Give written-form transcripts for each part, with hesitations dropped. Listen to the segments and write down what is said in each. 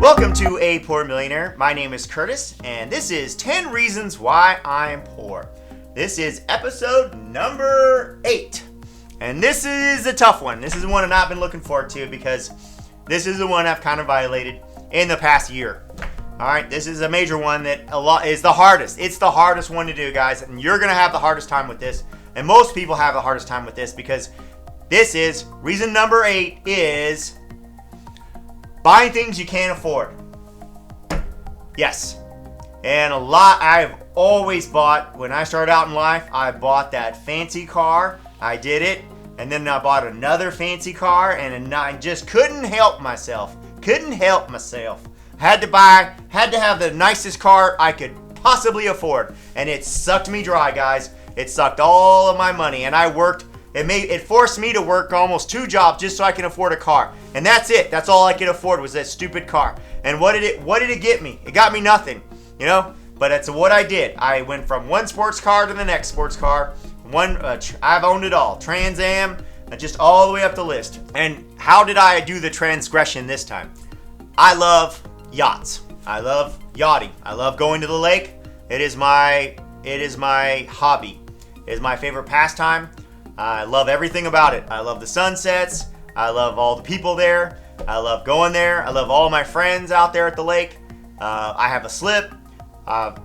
Welcome to A Poor Millionaire. My name is Curtis, and this is 10 Reasons Why I'm Poor. This is episode number 8. And this is a tough one. This is the one that I've been looking forward to because this is the one I've kind of violated in the past year. Alright, this is a major one that is the hardest. It's the hardest one to do, guys, and you're going to have the hardest time with this. And most people have the hardest time with this because this is, reason number 8 is buying things you can't afford. Yes. And I've always bought, when I started out in life, I bought that fancy car. I did it. And then I bought another fancy car, and I just couldn't help myself. Had to have the nicest car I could possibly afford. And it sucked me dry, guys. It sucked all of my money. And I worked. It forced me to work almost 2 jobs just so I can afford a car. And that's it. That's all I could afford was that stupid car. And what did it get me? It got me nothing, you know? But that's what I did. I went from one sports car to the next sports car. I've owned it all. Trans Am, just all the way up the list. And how did I do the transgression this time? I love yachts. I love yachting. I love going to the lake. It is my hobby. It is my favorite pastime. I love everything about it. I love the sunsets. I love all the people there. I love going there. I love all my friends out there at the lake. I have a slip. I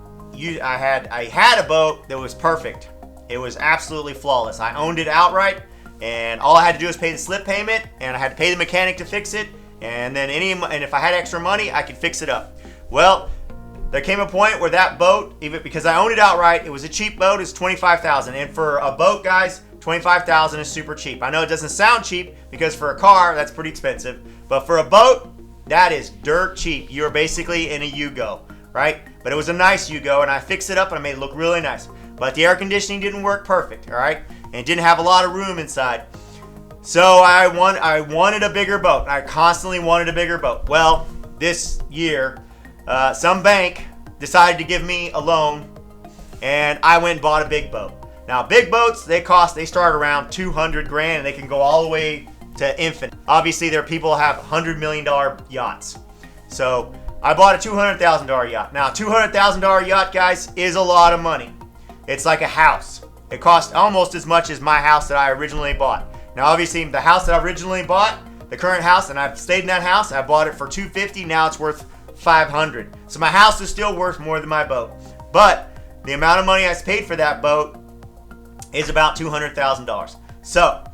had a boat that was perfect. It was absolutely flawless. I owned it outright, and all I had to do was pay the slip payment, and I had to pay the mechanic to fix it. And then if I had extra money, I could fix it up. Well, there came a point where that boat, even because I owned it outright, it was a cheap boat. It's $25,000, and for a boat, guys, $25,000 is super cheap. I know it doesn't sound cheap because for a car, that's pretty expensive. But for a boat, that is dirt cheap. You're basically in a Yugo, right? But it was a nice Yugo, and I fixed it up and I made it look really nice. But the air conditioning didn't work perfect, all right? And it didn't have a lot of room inside. So I wanted a bigger boat. I constantly wanted a bigger boat. Well, this year, some bank decided to give me a loan, and I went and bought a big boat. Now, big boats, they start around $200,000, and they can go all the way to infinite. Obviously, there are people who have $100 million yachts. So I bought a $200,000 yacht. Now, $200,000 yacht, guys, is a lot of money. It's like a house. It costs almost as much as my house that I originally bought. Now, obviously, the house that I originally bought, the current house, and I've stayed in that house, I bought it for $250,000. Now it's worth $500,000. So my house is still worth more than my boat. But the amount of money I paid for that boat is about $200,000. So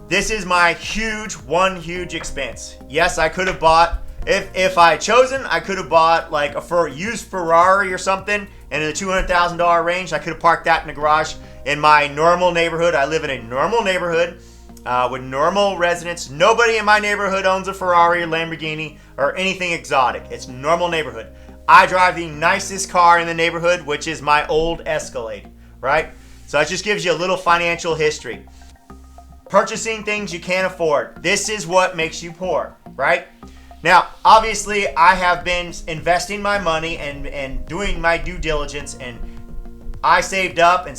this is my huge expense. Yes, I could have bought, if I had chosen, I could have bought like a used Ferrari or something, and in the $200,000 range, I could have parked that in the garage in my normal neighborhood. I live in a normal neighborhood with normal residents. Nobody in my neighborhood owns a Ferrari or Lamborghini or anything exotic. It's a normal neighborhood. I drive the nicest car in the neighborhood, which is my old Escalade, right? So it just gives you a little financial history. Purchasing things you can't afford. This is what makes you poor, right? Now, obviously, I have been investing my money and doing my due diligence, and I saved up, and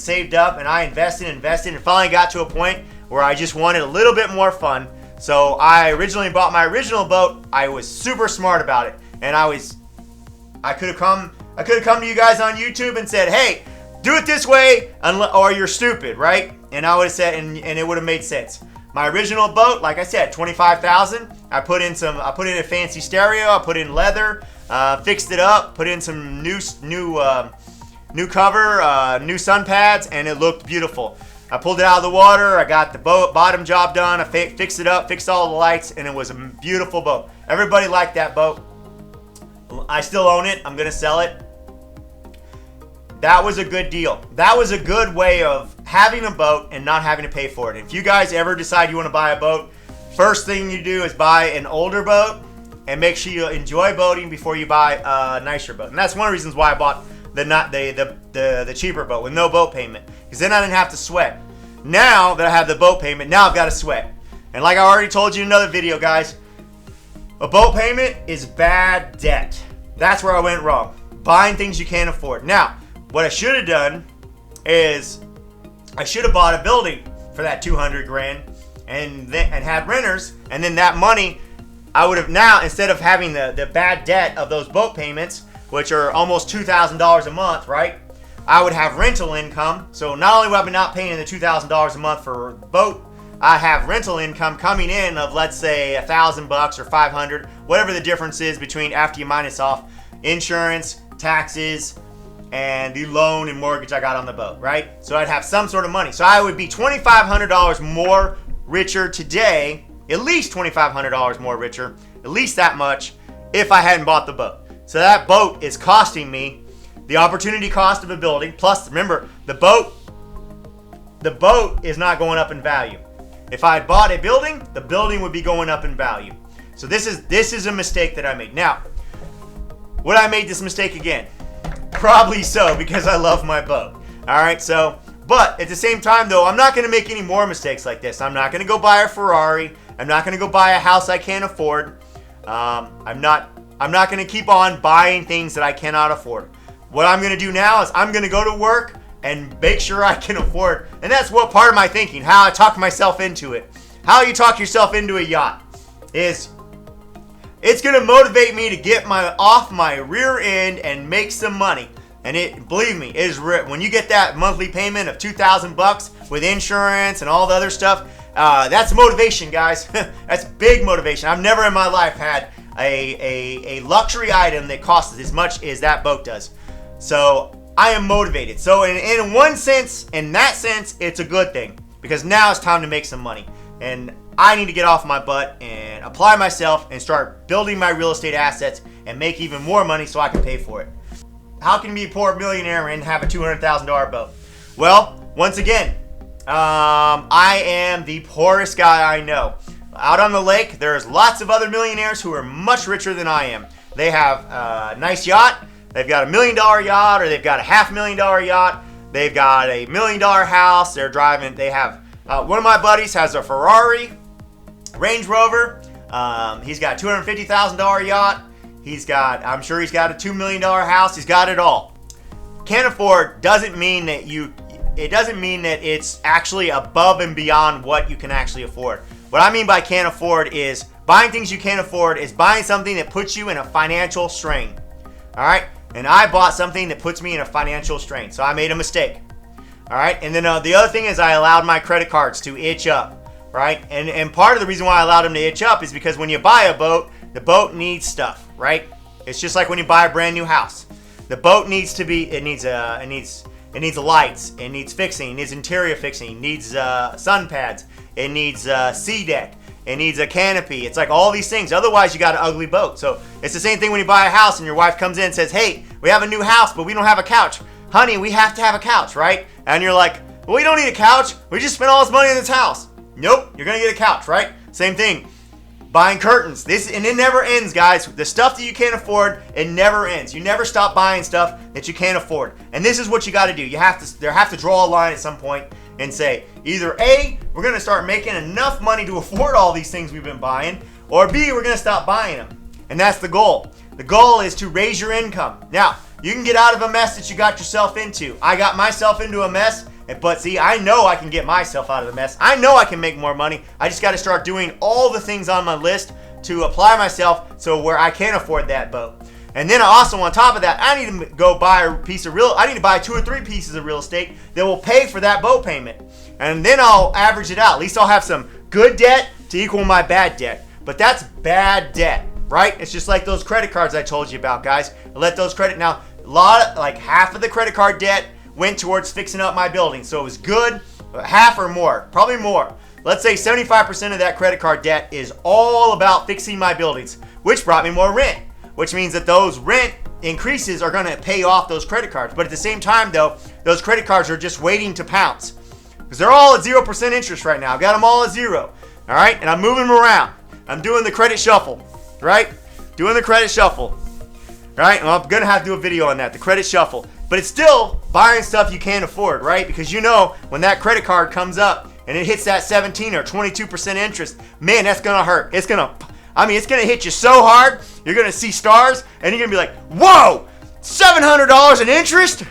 I invested, and finally got to a point where I just wanted a little bit more fun. So I originally bought my original boat. I was super smart about it, and I could have come to you guys on YouTube and said, hey, do it this way, or you're stupid, right? And I would have said, and it would have made sense. My original boat, like I said, $25,000. I put in a fancy stereo. I put in leather, fixed it up, put in some new cover, new sun pads, and it looked beautiful. I pulled it out of the water. I got the bottom job done. I fixed it up, fixed all the lights, and it was a beautiful boat. Everybody liked that boat. I still own it. I'm gonna sell it. That was a good deal. That was a good way of having a boat and not having to pay for it. If you guys ever decide you want to buy a boat, first thing you do is buy an older boat and make sure you enjoy boating before you buy a nicer boat. And that's one of the reasons why I bought the cheaper boat with no boat payment, because then I didn't have to sweat. Now that I have the boat payment, now I've got to sweat. And like I already told you in another video, guys, a boat payment is bad debt. That's where I went wrong. Buying things you can't afford. Now, what I should have done is I should have bought a building for that $200,000 and had renters, and then that money I would have now, instead of having the bad debt of those boat payments, which are almost $2,000 a month, right? I would have rental income. So not only would I be not paying the $2,000 a month for boat, I have rental income coming in of, let's say, $1,000 or $500, whatever the difference is between after you minus off insurance, taxes, and the loan and mortgage I got on the boat, right? So I'd have some sort of money. So I would be $2,500 more richer today, at least $2,500 more richer, at least that much, if I hadn't bought the boat. So that boat is costing me the opportunity cost of a building. Plus, remember, the boat is not going up in value. If I had bought a building, the building would be going up in value. So this is a mistake that I made. Now, would I made this mistake again? Probably so, because I love my boat. All right, so, but at the same time, though, I'm not going to make any more mistakes like this. I'm not going to go buy a Ferrari. I'm not going to go buy a house I can't afford. I'm not going to keep on buying things that I cannot afford. What I'm going to do now is I'm going to go to work and make sure I can afford. And that's what part of my thinking, how I talk myself into it. How you talk yourself into a yacht is it's going to motivate me to get off my rear end and make some money. And believe me, it is when you get that monthly payment of $2,000 with insurance and all the other stuff, that's motivation, guys. That's big motivation. I've never in my life had a luxury item that costs as much as that boat does. So I am motivated. So in one sense, in that sense, it's a good thing, because now it's time to make some money. And I need to get off my butt and apply myself and start building my real estate assets and make even more money so I can pay for it. How can you be a poor millionaire and have a $200,000 boat? Well, once again, I am the poorest guy I know. Out on the lake, there's lots of other millionaires who are much richer than I am. They have a nice yacht. They've got $1 million yacht, or they've got a $500,000 yacht. They've got a $1 million house. They're driving. They have one of my buddies has a Ferrari, Range Rover. He's got a $250,000 yacht. I'm sure he's got a $2 million house. He's got it all. Can't afford doesn't mean that it doesn't mean that it's actually above and beyond what you can actually afford. What I mean by can't afford is buying things you can't afford is buying something that puts you in a financial strain. All right? And I bought something that puts me in a financial strain. So I made a mistake. All right? And then the other thing is I allowed my credit cards to itch up. Right? And part of the reason why I allowed them to itch up is because when you buy a boat, the boat needs stuff, right? It's just like when you buy a brand new house. The boat needs to be, it needs lights, it needs fixing, it needs interior fixing, it needs sun pads, it needs sea deck, it needs a canopy. It's like all these things. Otherwise, you got an ugly boat. So it's the same thing when you buy a house and your wife comes in and says, hey, we have a new house, but we don't have a couch. Honey, we have to have a couch, right? And you're like, well, we don't need a couch. We just spent all this money on this house. Nope, you're going to get a couch, right? Same thing. Buying curtains. And it never ends, guys. The stuff that you can't afford, it never ends. You never stop buying stuff that you can't afford. And this is what you got to do. You have to draw a line at some point and say, either A, we're going to start making enough money to afford all these things we've been buying, or B, we're going to stop buying them. And that's the goal. The goal is to raise your income. Now, you can get out of a mess that you got yourself into. I got myself into a mess. But see, I know I can get myself out of the mess. I know I can make more money. I just got to start doing all the things on my list to apply myself so where I can afford that boat. And then also on top of that, I need to go buy I need to buy 2 or 3 pieces of real estate that will pay for that boat payment. And then I'll average it out. At least I'll have some good debt to equal my bad debt. But that's bad debt, right? It's just like those credit cards I told you about, guys. Now, half of the credit card debt went towards fixing up my building. So it was good, half or more, probably more. Let's say 75% of that credit card debt is all about fixing my buildings, which brought me more rent, which means that those rent increases are going to pay off those credit cards. But at the same time, though, those credit cards are just waiting to pounce because they're all at 0% interest right now. I've got them all at 0. All right. And I'm moving them around. I'm doing the credit shuffle, right? Doing the credit shuffle, right? Well, I'm going to have to do a video on that, the credit shuffle. But it's still buying stuff you can't afford, right? Because you know when that credit card comes up and it hits that 17 or 22% interest, man, that's going to hurt. It's going to hit you so hard, you're going to see stars, and you're going to be like, whoa, $700 in interest?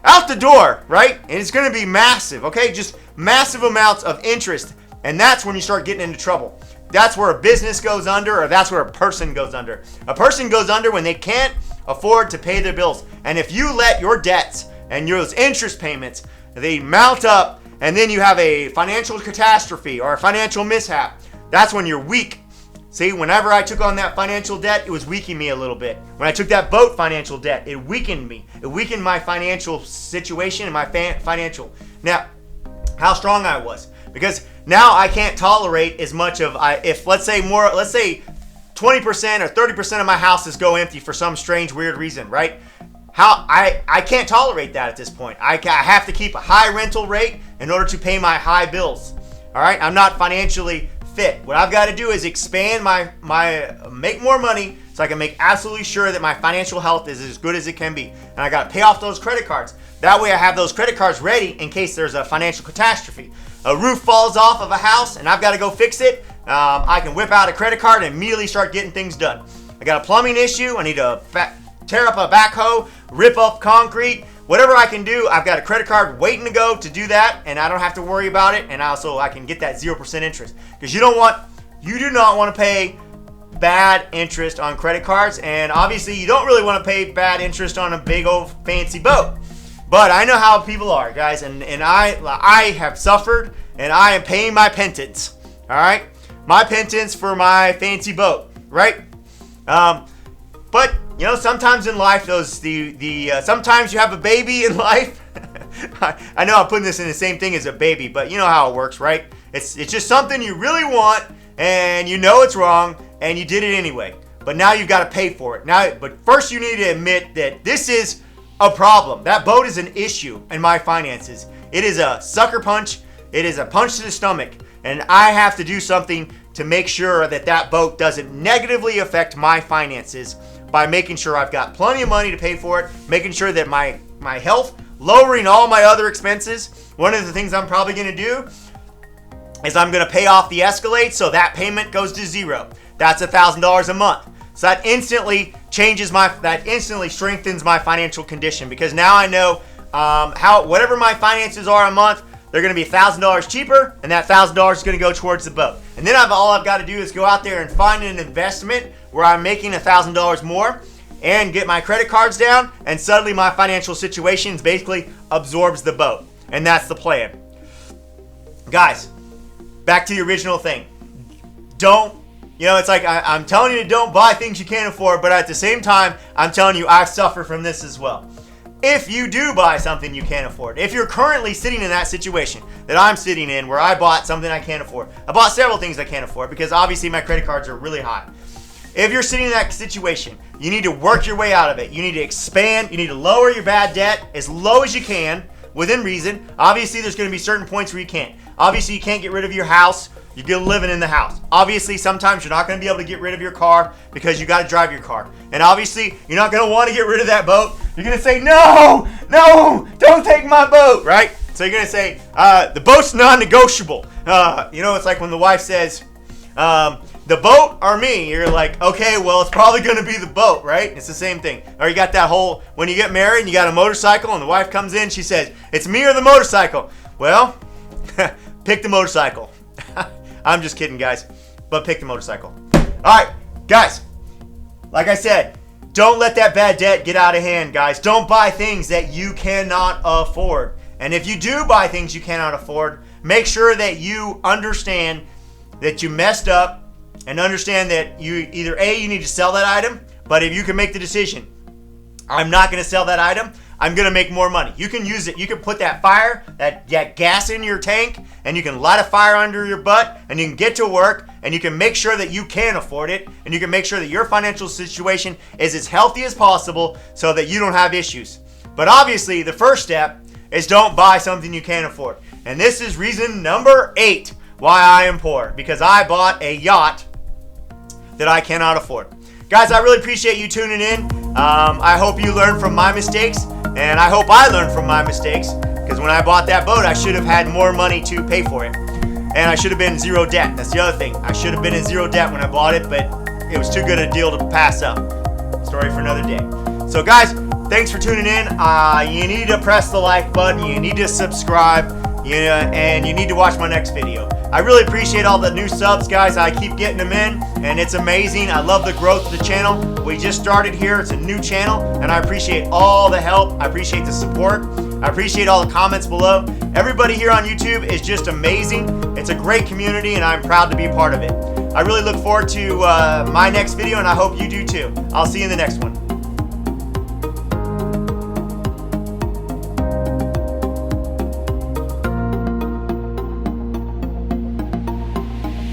Out the door, right? And it's going to be massive, okay? Just massive amounts of interest. And that's when you start getting into trouble. that's where a business goes under, or that's where a person goes under. A person goes under when they can't afford to pay their bills. And if you let your debts and your interest payments, they mount up, and then you have a financial catastrophe or a financial mishap, that's when you're weak. See, whenever I took on that financial debt, it was weakening me a little bit. When I took that boat financial debt, it weakened me. It weakened my financial situation and my financial. Now, how strong I was. Because now I can't tolerate as much of, if let's say 20% or 30% of my houses go empty for some strange, weird reason, right? I can't tolerate that at this point. I have to keep a high rental rate in order to pay my high bills. All right, I'm not financially fit. What I've got to do is expand make more money so I can make absolutely sure that my financial health is as good as it can be. And I got to pay off those credit cards. That way I have those credit cards ready in case there's a financial catastrophe. A roof falls off of a house and I've got to go fix it. I can whip out a credit card and immediately start getting things done. I got a plumbing issue. I need to tear up a backhoe, rip up concrete. Whatever I can do, I've got a credit card waiting to go to do that, and I don't have to worry about it. And also, I can get that 0% interest, because you do not want to pay bad interest on credit cards, and obviously, you don't really want to pay bad interest on a big old fancy boat. But I know how people are, guys, and I have suffered, and I am paying my penance. All right, my penance for my fancy boat, right? But you know, sometimes in life, sometimes you have a baby in life. I know I'm putting this in the same thing as a baby, but you know how it works, right? It's just something you really want, and you know it's wrong, and you did it anyway. But now you've got to pay for it. But first you need to admit that this is a problem. That boat is an issue in my finances. It is a sucker punch. It is a punch to the stomach, and I have to do something to make sure that boat doesn't negatively affect my finances, by making sure I've got plenty of money to pay for it, making sure that my health, lowering all my other expenses. One of the things I'm probably going to do is I'm going to pay off the Escalade so that payment goes to zero. That's $1,000 a month. So that instantly strengthens my financial condition, because now I know whatever my finances are a month, they're going to be $1,000 cheaper, and that $1,000 is going to go towards the boat. And then all I've got to do is go out there and find an investment where I'm making $1,000 more and get my credit cards down, and suddenly my financial situation basically absorbs the boat. And that's the plan. Guys, back to the original thing. It's like I'm telling you, don't buy things you can't afford, but at the same time, I'm telling you, I've suffered from this as well. If you do buy something you can't afford, if you're currently sitting in that situation that I'm sitting in, where I bought something I can't afford, I bought several things I can't afford because obviously my credit cards are really high. If you're sitting in that situation, you need to work your way out of it. You need to expand. You need to lower your bad debt as low as you can within reason. Obviously, there's going to be certain points where you can't. Obviously, you can't get rid of your house. You're going to live in the house. Obviously, sometimes you're not going to be able to get rid of your car because you got to drive your car. And obviously, you're not going to want to get rid of that boat. You're going to say, no, don't take my boat, right? So you're going to say, the boat's non-negotiable. It's like when the wife says, the boat or me? You're like, okay, well, it's probably going to be the boat, right? It's the same thing. Or you got that whole, when you get married and you got a motorcycle and the wife comes in, she says, it's me or the motorcycle. Well, pick the motorcycle. I'm just kidding, guys, but pick the motorcycle. All right, guys, like I said, don't let that bad debt get out of hand, guys. Don't buy things that you cannot afford. And if you do buy things you cannot afford, make sure that you understand that you messed up, and understand that you need to sell that item, but if you can make the decision, I'm not going to sell that item, I'm going to make more money. You can use it. You can put that gas in your tank, and you can light a fire under your butt, and you can get to work, and you can make sure that you can afford it, and you can make sure that your financial situation is as healthy as possible so that you don't have issues. But obviously, the first step is don't buy something you can't afford. And this is reason number 8 why I am poor, because I bought a yacht that I cannot afford. Guys, I really appreciate you tuning in. I hope you learned from my mistakes, and I hope I learned from my mistakes, because when I bought that boat, I should have had more money to pay for it. And I should have been in zero debt. That's the other thing. I should have been in zero debt when I bought it, but it was too good a deal to pass up. Story for another day. So guys, thanks for tuning in. You need to press the like button. You need to subscribe. And you need to watch my next video. I really appreciate all the new subs, guys. I keep getting them in, and it's amazing. I love the growth of the channel. We just started here. It's a new channel, and I appreciate all the help. I appreciate the support. I appreciate all the comments below. Everybody here on YouTube is just amazing. It's a great community, and I'm proud to be a part of it. I really look forward to my next video, and I hope you do too. I'll see you in the next one.